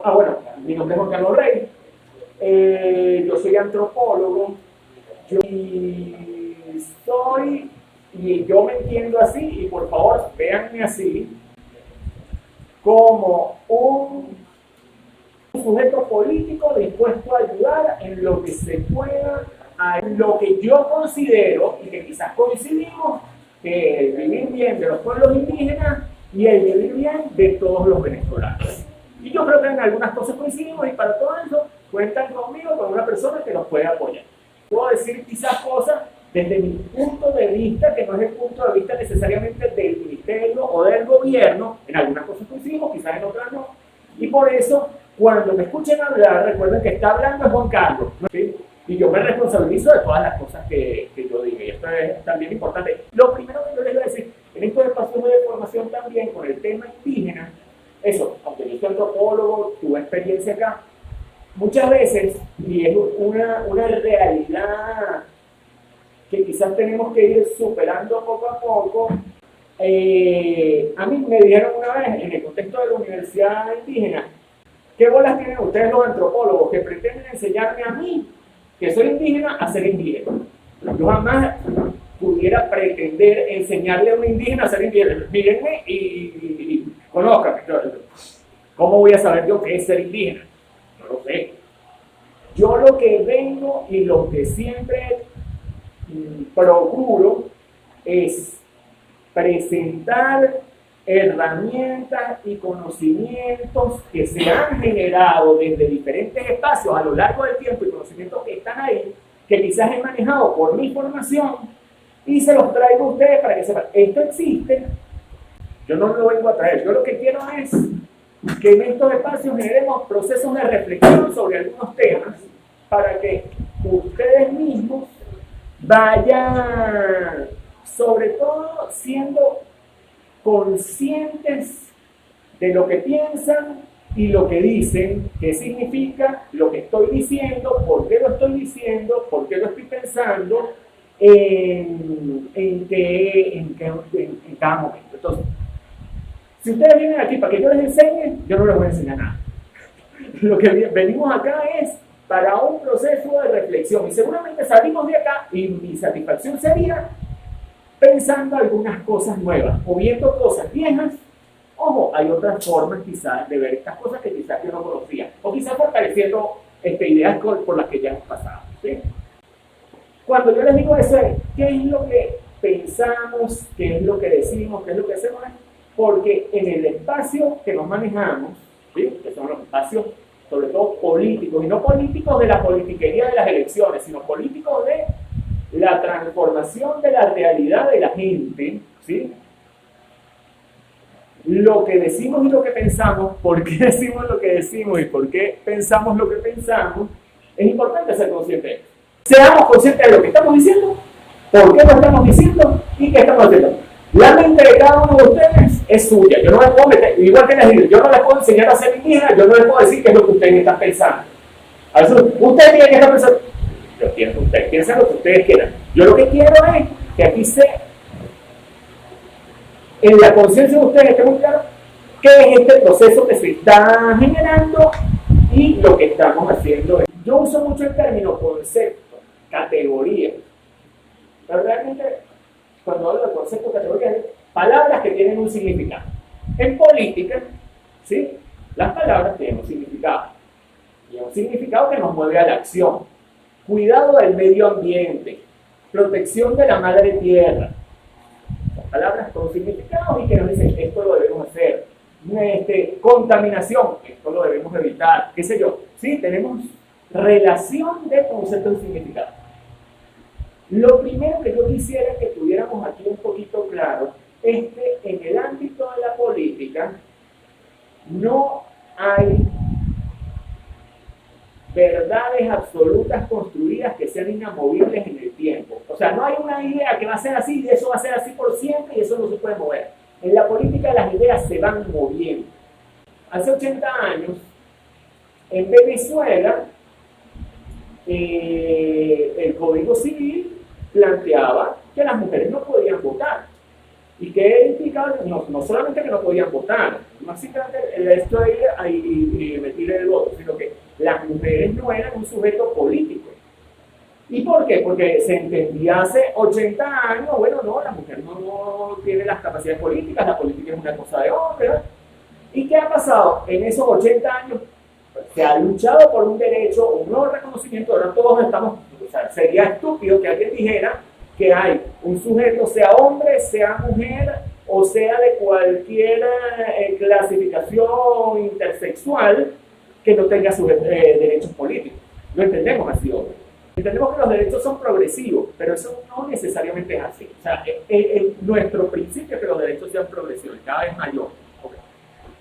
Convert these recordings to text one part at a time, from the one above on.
Bueno, mi nombre es Juan Carlos Rey, yo soy antropólogo, yo soy, y yo me entiendo así, y por favor, véanme así, como un sujeto político dispuesto a ayudar en lo que se pueda, en lo que yo considero, y que quizás coincidimos, que el vivir bien de los pueblos indígenas y el vivir bien de todos los venezolanos. Y yo creo que en algunas cosas coincidimos y para todo eso cuentan conmigo, con una persona que nos puede apoyar. Puedo decir quizás cosas desde mi punto de vista, que no es el punto de vista necesariamente del ministerio o del gobierno. En algunas cosas coincidimos, quizás en otras no. Y por eso, cuando me escuchen hablar, recuerden que está hablando es Juan Carlos, ¿sí? Y yo me responsabilizo de todas las cosas que yo diga. Y esto es también importante. Lo primero que yo les voy a decir, en estos espacios de formación también con el tema indígena, eso, aunque yo soy antropólogo, tuve experiencia acá, muchas veces, y es una realidad que quizás tenemos que ir superando poco a poco, a mí me dijeron una vez, en el contexto de la universidad indígena, ¿qué bolas tienen ustedes los antropólogos que pretenden enseñarme a mí, que soy indígena, a ser indígena? Yo jamás pudiera pretender enseñarle a un indígena a ser indígena. Mírenme y conozcan. ¿Cómo voy a saber yo qué es ser indígena? No lo sé. Yo lo que vengo y lo que siempre procuro es presentar herramientas y conocimientos que se han generado desde diferentes espacios a lo largo del tiempo y conocimientos que están ahí, que quizás he manejado por mi formación y se los traigo a ustedes para que sepan, esto existe, yo no lo vengo a traer, yo lo que quiero es que en estos espacios generemos procesos de reflexión sobre algunos temas para que ustedes mismos vayan, sobre todo, siendo conscientes de lo que piensan y lo que dicen, qué significa lo que estoy diciendo, por qué lo estoy diciendo, por qué lo estoy pensando, en cada momento. Entonces, si ustedes vienen aquí para que yo les enseñe, yo no les voy a enseñar nada. Lo que venimos acá es para un proceso de reflexión y seguramente salimos de acá y mi satisfacción sería pensando algunas cosas nuevas o viendo cosas viejas. Ojo, hay otras formas quizás de ver estas cosas que quizás yo no conocía o quizás fortaleciendo ideas por las que ya hemos pasado, ¿sí? Cuando yo les digo eso, ¿qué es lo que pensamos? ¿Qué es lo que decimos? ¿Qué es lo que hacemos? Porque en el espacio que nos manejamos, ¿sí? Que son los espacios sobre todo políticos, y no políticos de la politiquería de las elecciones, sino políticos de la transformación de la realidad de la gente, ¿sí? Lo que decimos y lo que pensamos, por qué decimos lo que decimos y por qué pensamos lo que pensamos, es importante ser conscientes de eso. Seamos conscientes de lo que estamos diciendo, por qué lo estamos diciendo y qué estamos haciendo. La mente de cada uno de ustedes es suya. Yo no les puedo meter, igual que les digo, yo no les puedo enseñar a ser indígena, yo no les puedo decir qué es lo que ustedes están pensando. A veces, ustedes tienen que estar pensando, yo quiero que ustedes piensen lo que ustedes quieran. Yo lo que quiero es que aquí en la conciencia de ustedes esté muy claro qué es este proceso que se está generando y lo que estamos haciendo. Yo uso mucho el término concepto, categoría. Pero realmente, cuando hablo de concepto, categoría, es palabras que tienen un significado. En política, ¿sí? Las palabras tienen un significado. Y un significado que nos mueve a la acción. Cuidado del medio ambiente, protección de la madre tierra. Son palabras con significados y que nos dicen esto lo debemos hacer. Contaminación, esto lo debemos evitar, qué sé yo. Sí, tenemos relación de conceptos y significados. Lo primero que yo quisiera que tuviéramos aquí un poquito claro es que en el ámbito de la política no hay verdades absolutas construidas que sean inamovibles en el tiempo. O sea, no hay una idea que va a ser así y eso va a ser así por siempre y eso no se puede mover. En la política las ideas se van moviendo. Hace 80 años, en Venezuela, el Código Civil planteaba que las mujeres no podían votar. ¿Y qué implicaba? No solamente que no podían votar, no simplemente esto de ir y emitir el voto, sino que las mujeres no eran un sujeto político. ¿Y por qué? Porque se entendía hace 80 años, bueno, no, la mujer no tiene las capacidades políticas, la política es una cosa de hombre. ¿Y qué ha pasado? En esos 80 años se ha luchado por un derecho, un nuevo reconocimiento, ahora todos estamos, o sea, sería estúpido que alguien dijera que hay un sujeto, sea hombre, sea mujer, o sea de cualquier clasificación intersexual, que no tenga derechos políticos. Lo entendemos así hoy. Entendemos que los derechos son progresivos, pero eso no necesariamente es así. O sea, nuestro principio es que los derechos sean progresivos, cada vez mayor. Okay.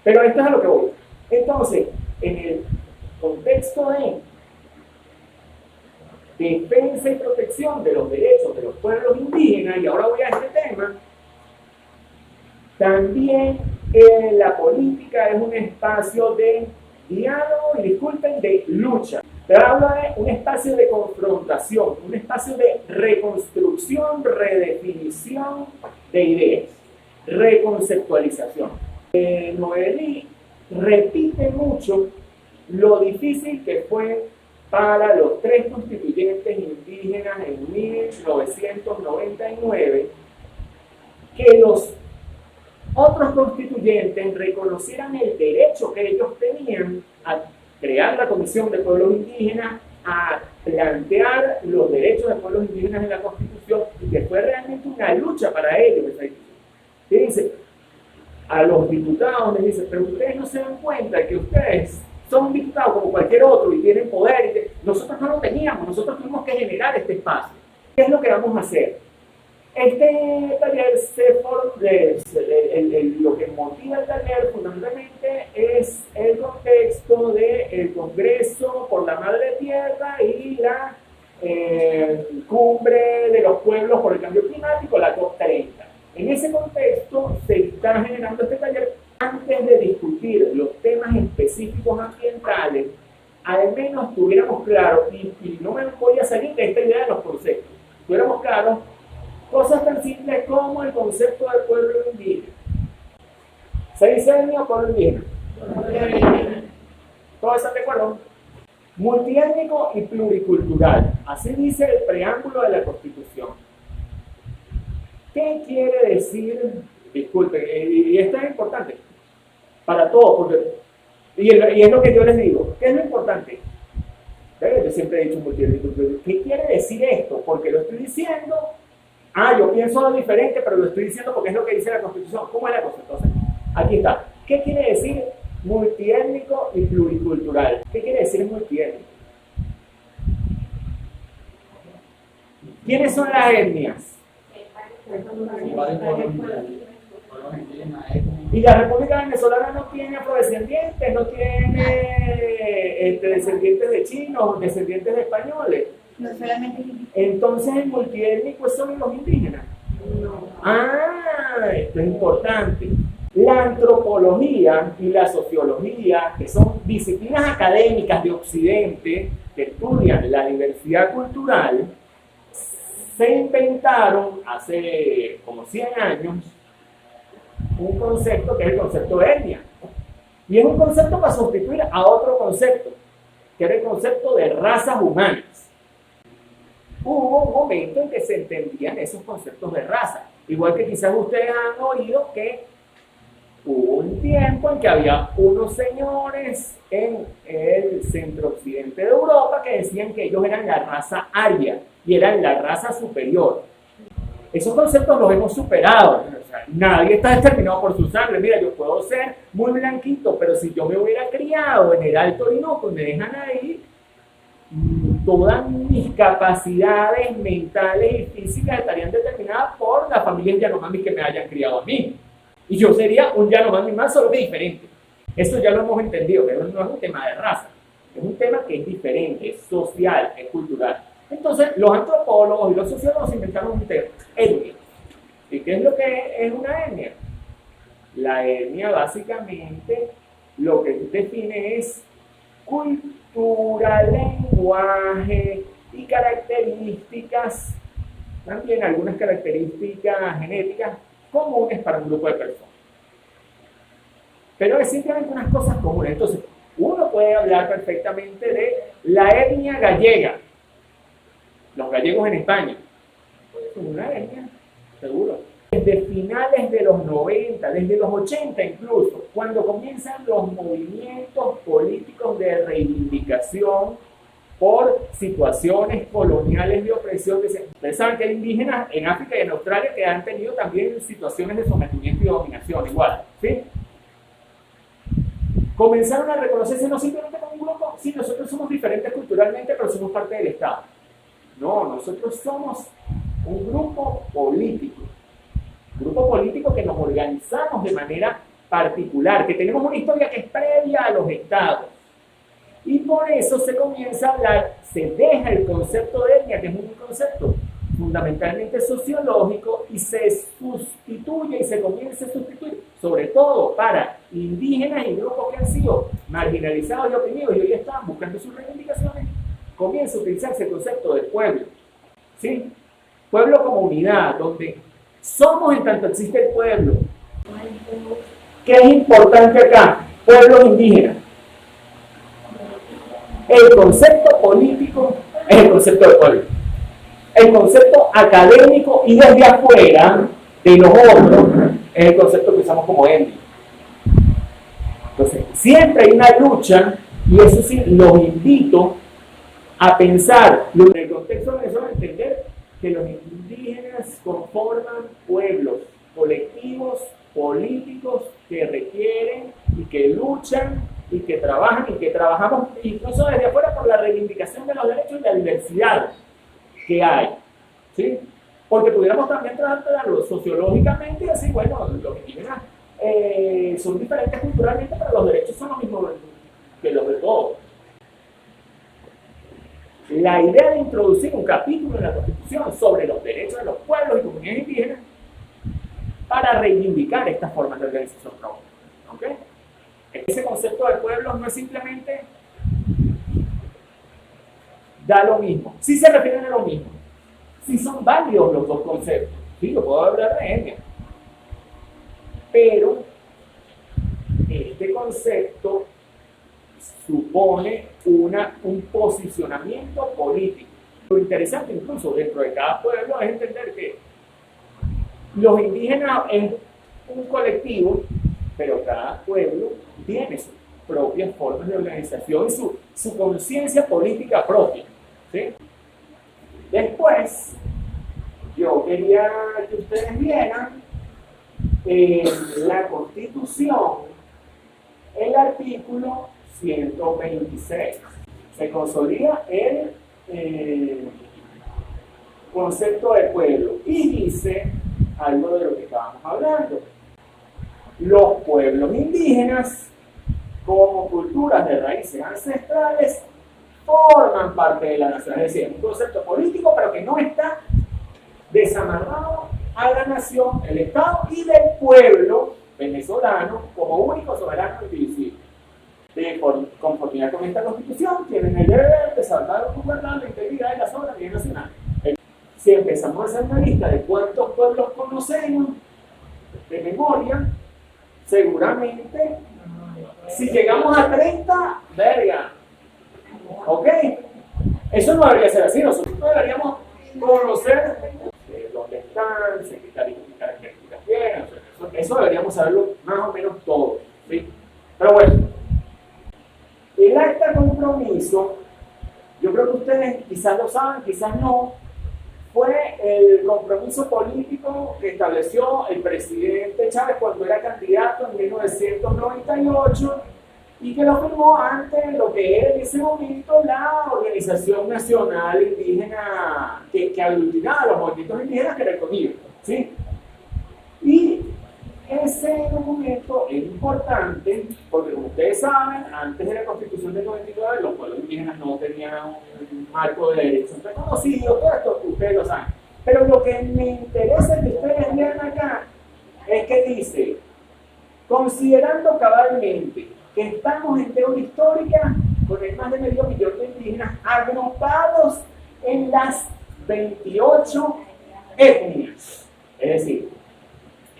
Pero esto es a lo que voy. Entonces, en el contexto de defensa y protección de los derechos de los pueblos indígenas, y ahora voy a este tema, también la política es un espacio de diálogo y, disculpen, de lucha. Pero habla de un espacio de confrontación, un espacio de reconstrucción, redefinición de ideas, reconceptualización. Noelí repite mucho lo difícil que fue para los 3 constituyentes indígenas en 1999 que los otros constituyentes reconocieran el derecho que ellos tenían a crear la Comisión de Pueblos Indígenas, a plantear los derechos de pueblos indígenas en la Constitución, y que fue realmente una lucha para ellos. Y dice, a los diputados les dice, pero ustedes no se dan cuenta que ustedes son diputados como cualquier otro y tienen poder. Nosotros no lo teníamos, nosotros tuvimos que generar este espacio. ¿Qué es lo que vamos a hacer? Este taller lo que motiva el taller fundamentalmente es el contexto del Congreso por la Madre Tierra y la Cumbre de los Pueblos por el Cambio Climático, la COP30. En ese contexto se está generando este taller. Antes de discutir los temas específicos ambientales, al menos tuviéramos claro, y no me voy a salir de esta idea de los conceptos, tuviéramos claro cosas tan simples como el concepto del pueblo indígena. ¿Se dice etnia o pueblo indígena? ¿Todos están de acuerdo? Multiétnico y pluricultural. Así dice el preámbulo de la Constitución. ¿Qué quiere decir? Disculpen, y esto es importante para todos, porque, y es lo que yo les digo. ¿Qué es lo importante? Yo siempre he dicho multiétnico. ¿Qué quiere decir esto? Porque lo estoy diciendo. Yo pienso algo diferente, pero lo estoy diciendo porque es lo que dice la Constitución. ¿Cómo es la cosa? Entonces, aquí está. ¿Qué quiere decir multiétnico y pluricultural? ¿Qué quiere decir multiétnico? ¿Quiénes son las etnias? Y la República Venezolana no tiene afrodescendientes, no tiene descendientes de chinos, descendientes de españoles. No solamente. Entonces el multiétnico es solo los indígenas. No. Esto es importante. La antropología y la sociología, que son disciplinas académicas de Occidente que estudian la diversidad cultural, se inventaron hace como 100 años un concepto que es el concepto de etnia. Y es un concepto para sustituir a otro concepto, que era el concepto de razas humanas. Hubo un momento en que se entendían esos conceptos de raza. Igual que quizás ustedes han oído que hubo un tiempo en que había unos señores en el centro-occidente de Europa que decían que ellos eran la raza aria y eran la raza superior. Esos conceptos los hemos superado. O sea, nadie está determinado por su sangre. Mira, yo puedo ser muy blanquito, pero si yo me hubiera criado en el Alto Orinoco, me dejan ahí, todas mis capacidades mentales y físicas estarían determinadas por las familias Yanomami que me hayan criado a mí. Y yo sería un Yanomami más, solo que diferente. Eso ya lo hemos entendido, pero no es un tema de raza. Es un tema que es diferente, es social, es cultural. Entonces, los antropólogos y los sociólogos inventaron un tema, etnia. ¿Y qué es lo que es una etnia? La etnia, básicamente, lo que define es cultura, lenguaje y características, también algunas características genéticas comunes para un grupo de personas. Pero es simplemente unas cosas comunes. Entonces, uno puede hablar perfectamente de la etnia gallega. Los gallegos en España. Son una etnia, seguro. Desde finales de los 90, desde los 80 incluso, cuando comienzan los movimientos políticos de reivindicación por situaciones coloniales de opresión. Ustedes saben que hay indígenas en África y en Australia que han tenido también situaciones de sometimiento y dominación, igual, ¿sí? Comenzaron a reconocerse no simplemente como un grupo, sí, nosotros somos diferentes culturalmente, pero somos parte del Estado. No, nosotros somos un grupo político que nos organizamos de manera particular, que tenemos una historia que es previa a los estados. Y por eso se comienza a hablar, se deja el concepto de etnia, que es un concepto fundamentalmente sociológico, y se sustituye y se comienza a sustituir, sobre todo para indígenas y grupos que han sido marginalizados y oprimidos y hoy están buscando sus reivindicaciones, comienza a utilizarse el concepto de pueblo. ¿Sí? Pueblo como unidad, donde somos en tanto existe el pueblo. ¿Qué es importante acá? Pueblos indígenas. El concepto político es el concepto de pueblo. El concepto académico y desde afuera de los otros es el concepto que usamos como etnia. Entonces, siempre hay una lucha y eso sí, los invito a pensar en el contexto venezolano, entender que los indígenas conforman pueblos, colectivos políticos que requieren y que luchan y que trabajan y que trabajamos incluso desde afuera por la reivindicación de los derechos y la diversidad que hay, ¿sí? Porque pudiéramos también tratarlo sociológicamente y decir, bueno, los indígenas son diferentes culturalmente, pero los derechos son los mismos que los de todos. La idea de introducir un capítulo en la Constitución sobre los derechos de los pueblos y comunidades indígenas para reivindicar estas formas de organización propia. ¿Okay? Ese concepto de pueblos no es simplemente da lo mismo. Sí se refieren a lo mismo. Sí son válidos los dos conceptos. Sí, yo puedo hablar de etnia. Pero este concepto supone un posicionamiento político. Lo interesante incluso dentro de cada pueblo es entender que los indígenas es un colectivo, pero cada pueblo tiene sus propias formas de organización y su conciencia política propia. ¿Sí? Después, yo quería que ustedes vieran en la Constitución el artículo 126. Se consolida el concepto de pueblo y dice algo de lo que estábamos hablando. Los pueblos indígenas, como culturas de raíces ancestrales, forman parte de la nación. Es decir, un concepto político, pero que no está desamarrado a la nación, el Estado y del pueblo venezolano como único soberano indivisible. De conformidad con esta Constitución, tienen el deber de salvar, gobernar la integridad y la soberanía nacional. Si empezamos a hacer una lista de cuántos pueblos conocemos de memoria, seguramente, si llegamos a 30, verga. ¿Ok? Eso no debería ser así. Nosotros deberíamos conocer dónde están, qué características tienen. Eso deberíamos saberlo más o menos todo. ¿Sí? Pero bueno, el acta compromiso, yo creo que ustedes quizás lo saben, quizás no, fue el compromiso político que estableció el presidente Chávez cuando era candidato en 1998 y que lo firmó ante lo que era en ese momento la Organización Nacional Indígena que aglutinaba a los movimientos indígenas, que era el CONIDE, ¿sí? Y ese documento es importante porque, como ustedes saben, antes de la Constitución del 99 los pueblos indígenas no tenían un marco de derechos reconocidos, todo esto ustedes lo saben. Pero lo que me interesa que ustedes vean acá es que dice, considerando cabalmente que estamos en deuda histórica con el más de medio millón de indígenas agrupados en las 28 etnias. Es decir,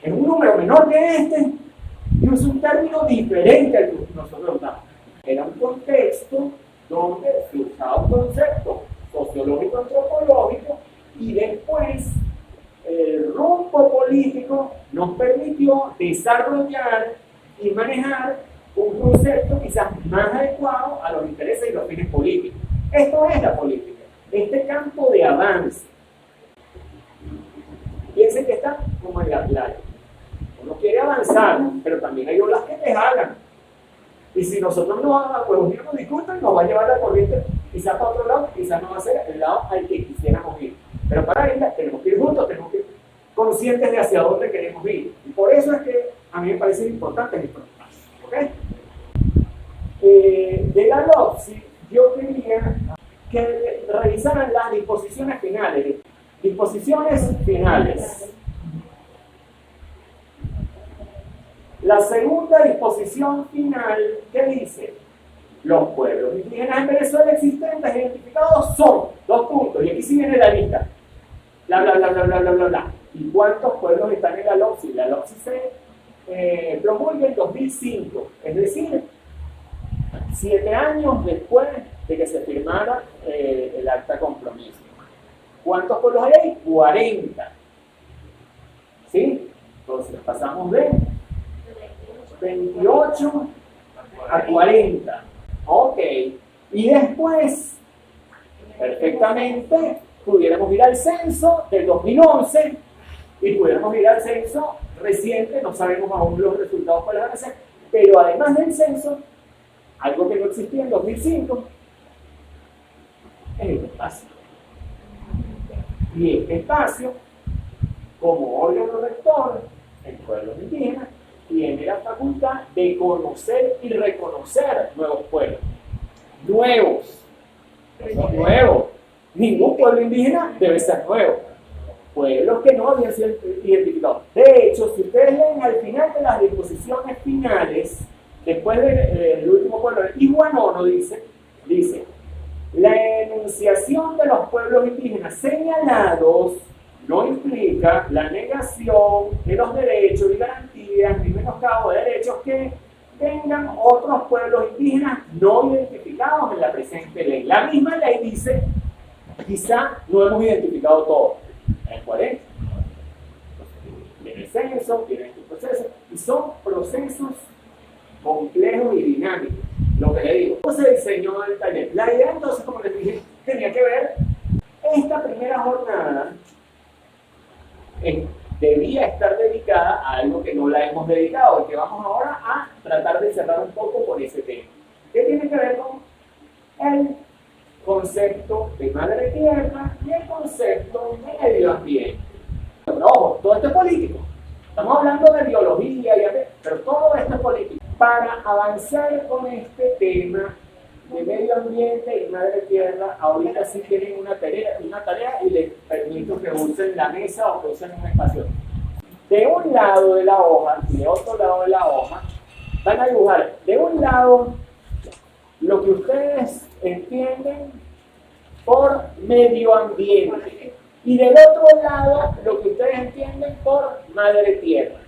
es un número menor que este y usa un término diferente al que nosotros damos. Era un contexto donde se usaba un concepto sociológico antropológico y después el rumbo político nos permitió desarrollar y manejar un concepto quizás más adecuado a los intereses y los fines políticos. Esto es la política, este campo de avance. Piensen que está como en la playa. Uno quiere avanzar, pero también hay olas que te jalan. Y si nosotros nos disculpen, nos va a llevar la corriente quizás para otro lado, quizás no va a ser el lado al que quisiéramos ir. Pero para ir, tenemos que ir juntos, tenemos que ir conscientes de hacia dónde queremos ir. Y por eso es que a mí me parece importante estos pasos. ¿Okay? De la LOPSI, yo quería que revisaran las disposiciones finales. Disposiciones finales. La segunda disposición final, ¿qué dice? Los pueblos indígenas en Venezuela existentes identificados son, dos puntos, y aquí sí viene la lista. Bla, bla, bla, bla, bla, bla, bla, bla. ¿Y cuántos pueblos están en la LOPSI? La LOPSI se promulga en 2005, es decir, 7 años después de que se firmara el acta de compromiso. ¿Cuántos pueblos hay ahí? 40. ¿Sí? Entonces pasamos de 28 a 40. Ok. Y después, perfectamente, pudiéramos ir al censo del 2011 y pudiéramos ir al censo reciente, no sabemos aún los resultados cuáles van a ser, pero además del censo, algo que no existía en 2005, es el espacio. Y este espacio, como órgano rector en pueblos indígenas, tiene la facultad de conocer y reconocer nuevos pueblos. Nuevos. Son nuevos. Ningún pueblo indígena debe ser nuevo. Pueblos que no habían sido identificados. De hecho, si ustedes leen al final de las disposiciones finales, después del último pueblo, el Iguanono dice, la enunciación de los pueblos indígenas señalados no implica la negación de los derechos y garantías ni menoscabo de derechos que tengan otros pueblos indígenas no identificados en la presente ley. La misma ley dice, quizá no hemos identificado todo. ¿En 40? Tiene el censo, tiene estos procesos, y son procesos complejos y dinámicos. Lo que le digo, ¿cómo se diseñó el taller? La idea entonces, como les dije, tenía que ver esta primera jornada. Debía estar dedicada a algo que no la hemos dedicado y que vamos ahora a tratar de cerrar un poco por ese tema. ¿Qué tiene que ver con el concepto de madre tierra y el concepto de medio ambiente? Pero ojo, todo esto es político. Estamos hablando de biología, pero todo esto es político. Para avanzar con este tema de medio ambiente y madre tierra, ahorita sí tienen una tarea y les permito que usen la mesa o que usen un espacio. De un lado de la hoja y de otro lado de la hoja van a dibujar de un lado lo que ustedes entienden por medio ambiente y del otro lado lo que ustedes entienden por madre tierra.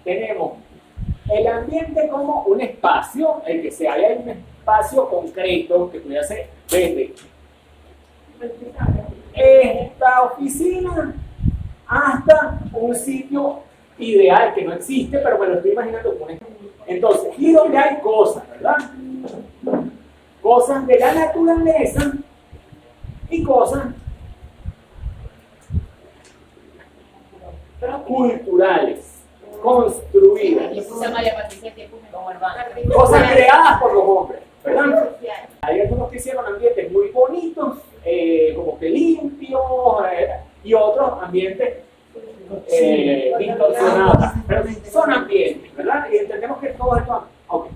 Tenemos el ambiente como un espacio, el que sea, hay un espacio concreto que puede ser desde esta oficina hasta un sitio ideal que no existe, pero me lo estoy imaginando. Entonces, y donde hay cosas, ¿verdad? cosas de la naturaleza y cosas culturales, construidas, cosas creadas por los hombres, ¿verdad? Hay algunos que hicieron ambientes muy bonitos, como que limpios, y otros ambientes distorsionados, pero son ambientes, ¿verdad? Y entendemos que todo esto... Ok,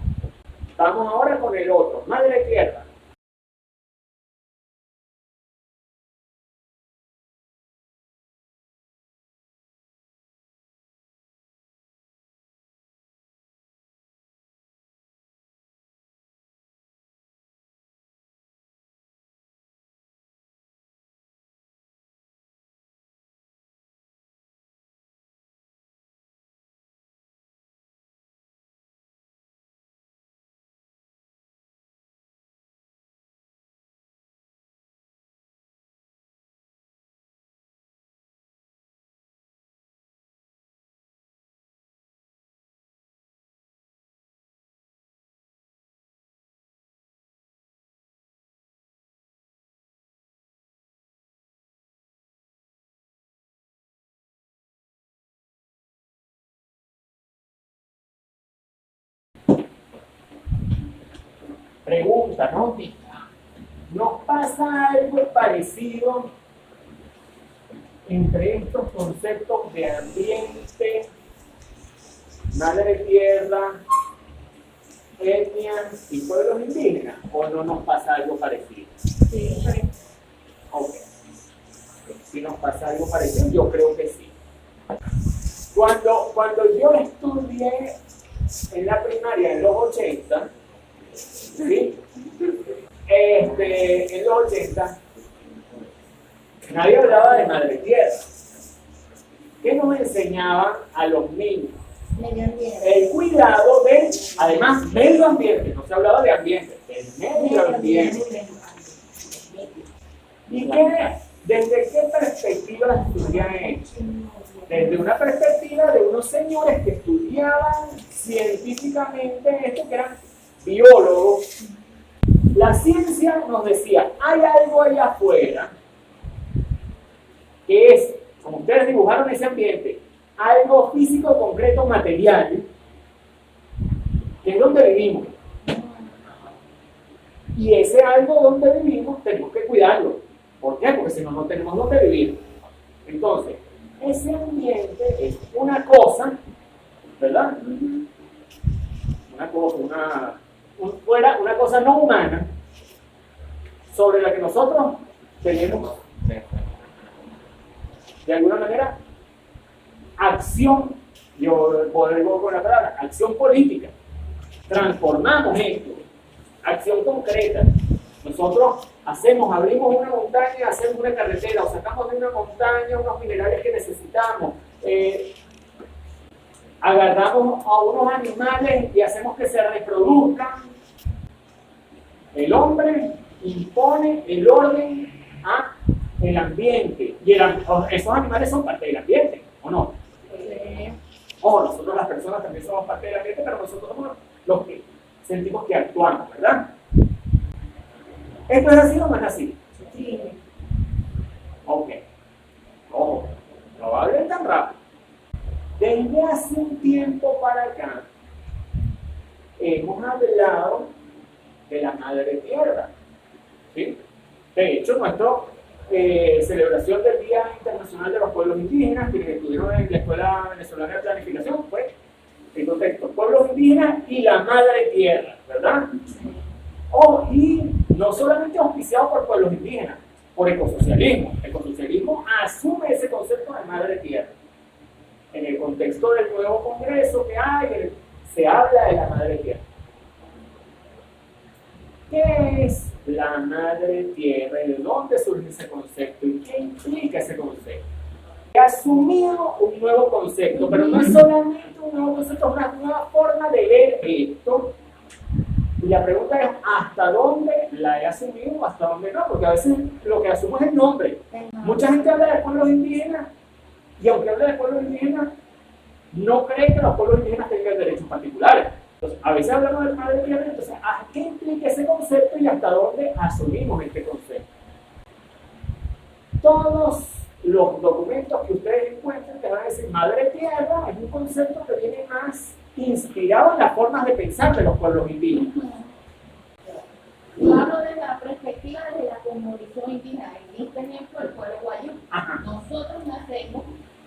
vamos ahora con el otro, Madre Tierra. Pregunta, ¿no? ¿Nos pasa algo parecido entre estos conceptos de ambiente, madre tierra, etnia y pueblos indígenas? ¿O no nos pasa algo parecido? Sí. Ok. Si nos pasa algo parecido, yo creo que sí. Cuando yo estudié en la primaria en los 80, ¿sí? En los 80, nadie hablaba de madre tierra. ¿Qué nos enseñaban a los niños? Medio ambiente. El cuidado del, además, medio ambiente. No se hablaba de ambiente, el medio ambiente. ¿Y qué? ¿Desde qué perspectiva estudian ellos? Desde una perspectiva de unos señores que estudiaban científicamente esto, que eran biólogos. La ciencia nos decía, hay algo allá afuera que es, como ustedes dibujaron ese ambiente, algo físico, concreto, material, que es donde vivimos. Y ese algo donde vivimos tenemos que cuidarlo. ¿Por qué? Porque si no, no tenemos donde vivir. Entonces, ese ambiente es una cosa, ¿verdad? Una cosa, una cosa no humana sobre la que nosotros tenemos, de alguna manera, acción, yo vuelvo con la palabra, acción política. Transformamos esto, acción concreta. Nosotros abrimos una montaña, hacemos una carretera, o sacamos de una montaña unos minerales que necesitamos, agarramos a unos animales y hacemos que se reproduzcan. El hombre impone el orden a el ambiente, y esos animales son parte del ambiente, ¿o no? O nosotros las personas también somos parte del ambiente, pero nosotros somos los que sentimos que actuamos, ¿verdad? ¿Esto es así o no es así? Sí. Ok. Ojo, no va a hablar tan rápido. Desde hace un tiempo para acá, hemos hablado de la madre tierra. ¿Sí? De hecho, nuestra celebración del Día Internacional de los Pueblos Indígenas, que estuvieron en la Escuela Venezolana de Planificación, fue el contexto pueblos indígenas y la madre tierra, ¿verdad? Y no solamente auspiciado por pueblos indígenas, por ecosocialismo. El ecosocialismo asume ese concepto de madre tierra. En el contexto del nuevo congreso que hay, se habla de la madre tierra. ¿Qué es la madre tierra y de dónde surge ese concepto y qué implica ese concepto? He asumido un nuevo concepto, pero no es solamente un nuevo concepto, es una nueva forma de ver esto. Y la pregunta es, ¿hasta dónde la he asumido o hasta dónde no? Porque a veces lo que asumo es el nombre. Mucha gente habla de pueblos indígenas, y aunque habla de pueblos indígenas, no cree que los pueblos indígenas tengan derechos particulares. Entonces, a veces hablamos del madre tierra, entonces, ¿a qué implica ese concepto y hasta dónde asumimos este concepto? Todos los documentos que ustedes encuentren te van a decir madre tierra es un concepto que viene más inspirado en las formas de pensar de los pueblos indígenas. Yo hablo de la perspectiva de la cosmovisión indígena. En este ejemplo, el pueblo guayú. Nosotros nacemos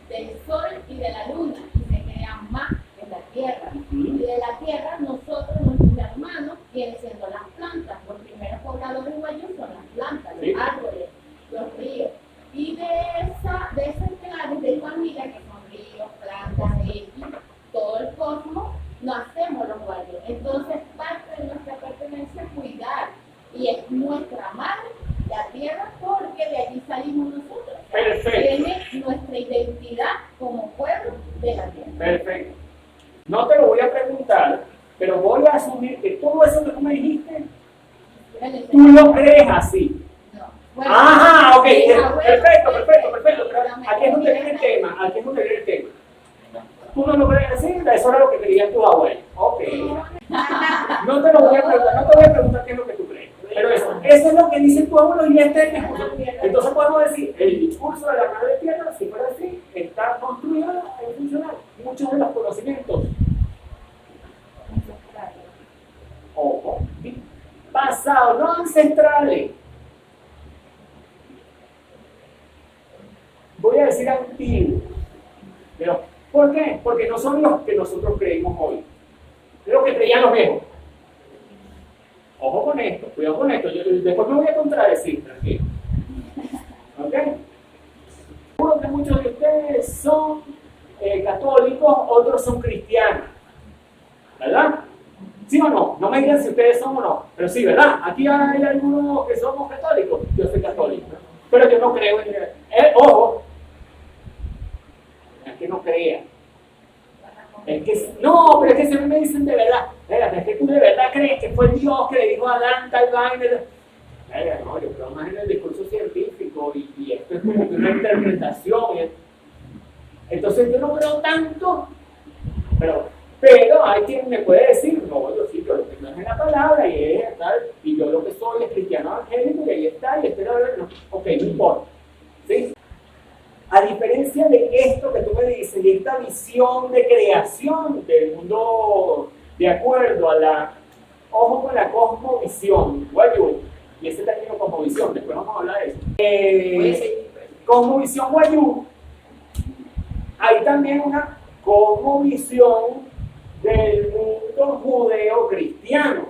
del sol y de la luna y se crea más en la tierra. Y de la tierra nosotros, nuestros hermanos, vienen siendo las plantas. Los primeros pobladores guayú son las plantas, los árboles, los ríos. Y de esas claves de familia que son ríos, plantas, todo el cosmos, nacemos los guayú. Entonces, parte de nuestra pertenencia es cuidar. Y es nuestra madre, la tierra, porque de allí salimos nosotros. Perfecto. Tiene nuestra identidad como pueblo de la tierra. Perfecto. No te lo voy a preguntar, pero voy a asumir que todo eso que tú me dijiste, tú lo crees así. No. Bueno, ajá, ok. Perfecto. Pero Pero aquí es donde viene el tema. Tú no lo crees así, eso era lo que creían tus abuelos. Ok. No te voy a preguntar qué es lo que tú crees. Pero eso es lo que dicen tus abuelos y este es el discurso. Entonces podemos decir, el discurso de la madre tierra, si fuera así, está construido en funcional. Muchos de los conocimientos, ojo, pasados, no ancestrales. Voy a decir antiguos. Pero, ¿por qué? Porque no son los que nosotros creímos hoy. Es lo que creían los viejos. Ojo con esto, cuidado con esto. Yo después me voy a contradecir, tranquilo. ¿Ok? Seguro que muchos de ustedes son católicos, otros son cristianos. ¿Verdad? ¿Sí o no? No me digan si ustedes son o no. Pero sí, ¿verdad? Aquí hay algunos que somos católicos. Yo soy católico. Pero yo no creo en... ojo. Es que no crea. Es que, no, pero es que si me dicen de verdad, es que tú de verdad crees que fue Dios que le dijo a Adán tal vaina. No, yo creo más en el discurso científico y esto es como una interpretación. Entonces yo no creo tanto, pero hay quien me puede decir, no, yo sí, yo lo que no es en la palabra y es tal, y yo lo que soy es cristiano evangélico y ahí está, y no, ok, no importa. ¿Sí? A diferencia de esto que tú me dices, y esta visión de creación del mundo de acuerdo a la, ojo con la cosmovisión, guayú, y ese término cosmovisión, después vamos a hablar de eso. Cosmovisión guayú, hay también una cosmovisión del mundo judeo-cristiano,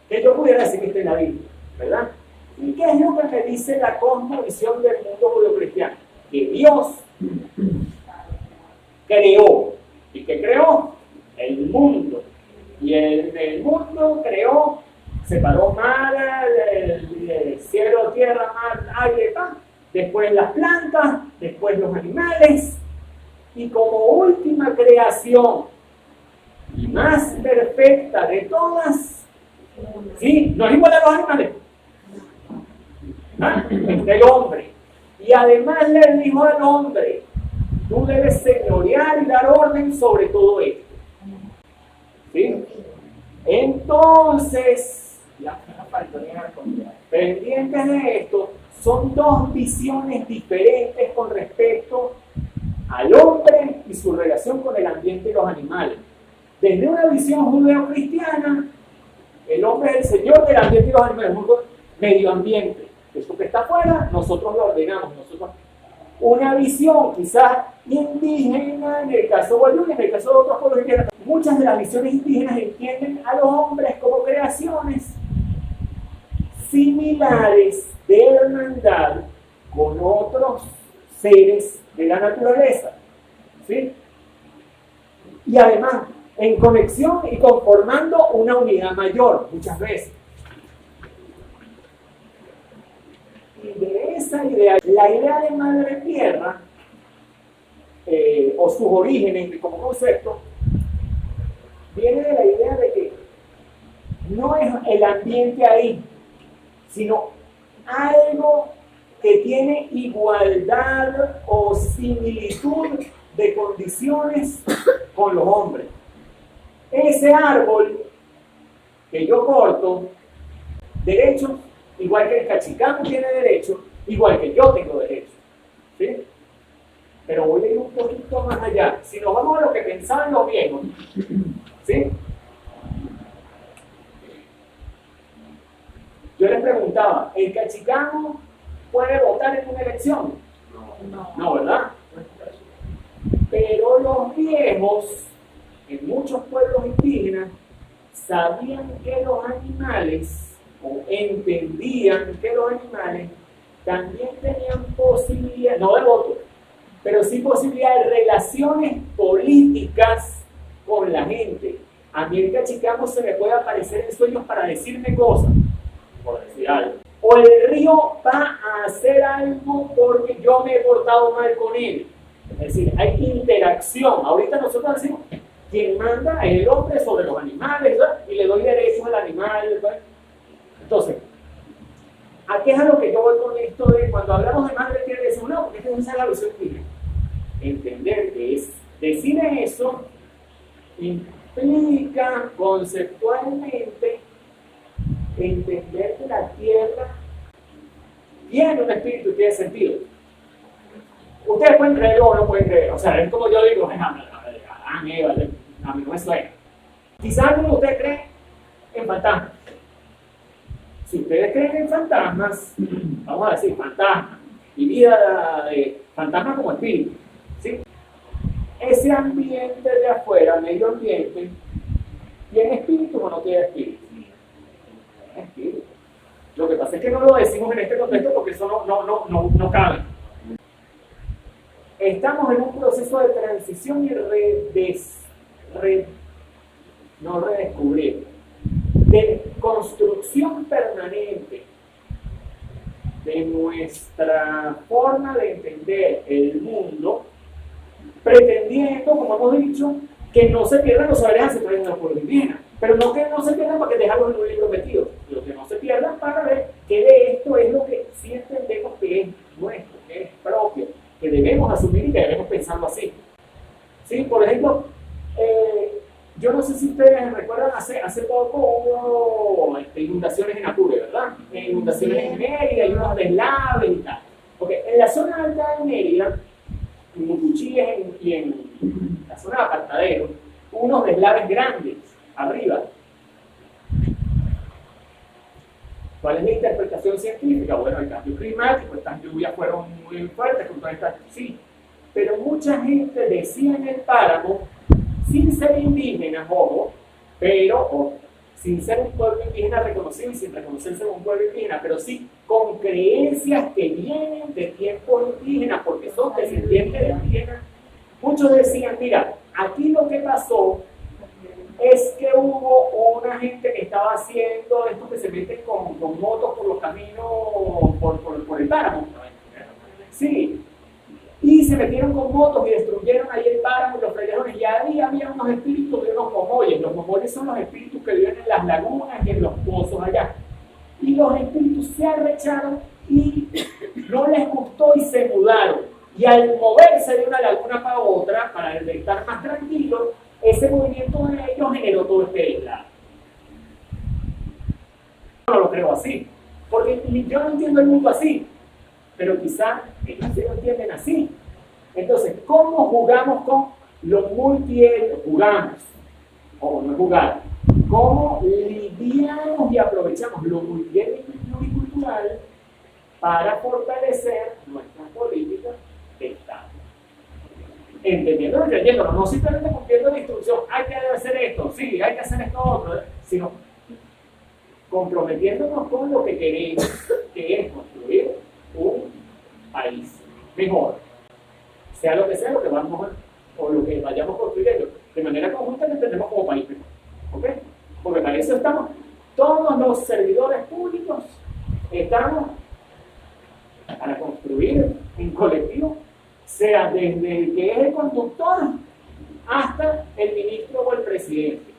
que yo pudiera decir que está en la Biblia, ¿verdad? ¿Y qué es lo que me dice la cosmovisión del mundo judeo-cristiano? Que Dios creó. ¿Y qué creó? El mundo. Y el mundo creó, separó mar, el cielo, tierra, mar, aire, después las plantas, después los animales. Y como última creación, y más perfecta de todas, ¿sí? No es igual a los animales. Es del hombre. Y además le dijo al hombre, tú debes señorear y dar orden sobre todo esto. ¿Sí? Entonces, pendientes de esto, son dos visiones diferentes con respecto al hombre y su relación con el ambiente y los animales. Desde una visión judeo-cristiana, el hombre es el señor del ambiente y los animales, el mundo medio ambiente. Eso que está afuera, nosotros lo ordenamos. Una visión quizás indígena, en el caso de Guayú, en el caso de otros pueblos indígenas. Muchas de las visiones indígenas entienden a los hombres como creaciones similares de hermandad con otros seres de la naturaleza. ¿Sí? Y además, en conexión y conformando una unidad mayor, muchas veces. Y de esa idea, la idea de madre tierra, o sus orígenes como concepto, viene de la idea de que no es el ambiente ahí, sino algo que tiene igualdad o similitud de condiciones con los hombres. ese árbol que yo corto, derechos, igual que el cachicamo tiene derechos, igual que yo tengo derechos. ¿Sí? Pero voy a ir un poquito más allá. Si nos vamos a lo que pensaban los viejos, ¿sí? Yo les preguntaba, ¿el cachicamo puede votar en una elección? No, ¿verdad? Pero los viejos, en muchos pueblos indígenas, sabían que los animales, o entendían que los animales también tenían posibilidad, no de voto, pero sí posibilidad de relaciones políticas con la gente. A mí el cachicamo se me puede aparecer en sueños para decirme cosas, por decir algo. O el río va a hacer algo porque yo me he portado mal con él. Es decir, hay interacción. Ahorita nosotros decimos, quien manda es el hombre sobre los animales, ¿verdad? Y le doy derechos al animal, ¿verdad? Entonces, ¿a qué es a lo que yo voy con esto de cuando hablamos de madre tierra? Decimos, no, porque esa es la visión indígena. Entender que es decir eso implica conceptualmente entender que la tierra tiene un espíritu y tiene sentido. Ustedes pueden creerlo o no pueden creer. O sea, es como yo digo, a mí no me suena. Quizás alguno de ustedes cree en fantasmas. Si ustedes creen en fantasmas, vamos a decir fantasmas y vida de fantasmas como espíritu, ¿sí? Ese ambiente de afuera, medio ambiente, ¿tiene espíritu o no tiene espíritu? Tiene espíritu. Lo que pasa es que no lo decimos en este contexto porque eso no cabe. Estamos en un proceso de transición y no redescubrir, de construcción permanente de nuestra forma de entender el mundo, pretendiendo, como hemos dicho, que no se pierdan los saberes ancestrales de los pueblos indígenas, pero no que no se pierdan para que dejarlos en un libro metido, lo que no se pierdan para ver que de esto es lo que sí entendemos que es nuestro, que es propio, que debemos asumir y que debemos pensarlo así. ¿Sí? Por ejemplo, yo no sé si ustedes recuerdan, hace poco hubo inundaciones en Apure, ¿verdad? Inundaciones en Mérida y unos deslaves y tal. Porque en la zona alta de Mérida, en Mucuchíes y en la zona de Apartadero, hubo unos deslaves grandes arriba. ¿Cuál es la interpretación científica? Bueno, el cambio climático, estas lluvias fueron muy fuertes con todas estas... Sí, pero mucha gente decía en el páramo, sin ser indígenas, ojo, pero sin ser un pueblo indígena reconocido y sin reconocerse como un pueblo indígena, pero sí con creencias que vienen de tiempos indígenas, porque son descendientes de indígenas. Muchos decían, mira, aquí lo que pasó es que hubo una gente que estaba haciendo esto que se meten con motos por los caminos, por el páramo. Sí. Y se metieron con motos y destruyeron ahí el páramo y los frailejones. Y ahí había unos espíritus de unos momoyes. Los momoyes son los espíritus que viven en las lagunas y en los pozos allá. Y los espíritus se arrecharon y no les gustó y se mudaron. Y al moverse de una laguna para otra, para estar más tranquilos, ese movimiento de ellos generó todo este deslave. Yo no lo creo así. Porque yo no entiendo el mundo así. Pero quizá ellos sí lo entienden así. Entonces, ¿cómo jugamos con los multietnos? Jugamos, o no jugar. ¿Cómo lidiamos y aprovechamos lo multiétnico y pluricultural para fortalecer nuestras políticas de Estado? Entendiendo y creyéndolo, no simplemente cumpliendo la instrucción, hay que hacer esto, sí, hay que hacer esto otro, sino comprometiéndonos con lo que queremos, que es construir un país mejor, sea lo que vamos o lo que vayamos construyendo, de manera conjunta que entendemos como país mejor, ¿ok? Porque para eso estamos, todos los servidores públicos estamos para construir en colectivo, sea desde el que es el conductor hasta el ministro o el presidente.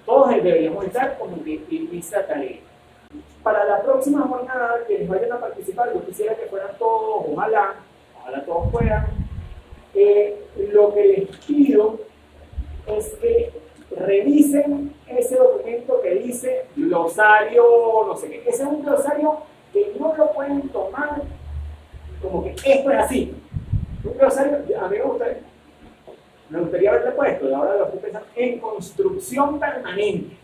Todos deberíamos estar como que en esa tarea. Para la próxima jornada, quienes vayan a participar, yo quisiera que fueran todos, ojalá todos fueran. Lo que les pido es que revisen ese documento que dice glosario, no sé qué. Ese es un glosario que no lo pueden tomar como que esto es así. Un glosario, a mí me gustaría haberle puesto, y ahora lo estoy pensando, en construcción permanente.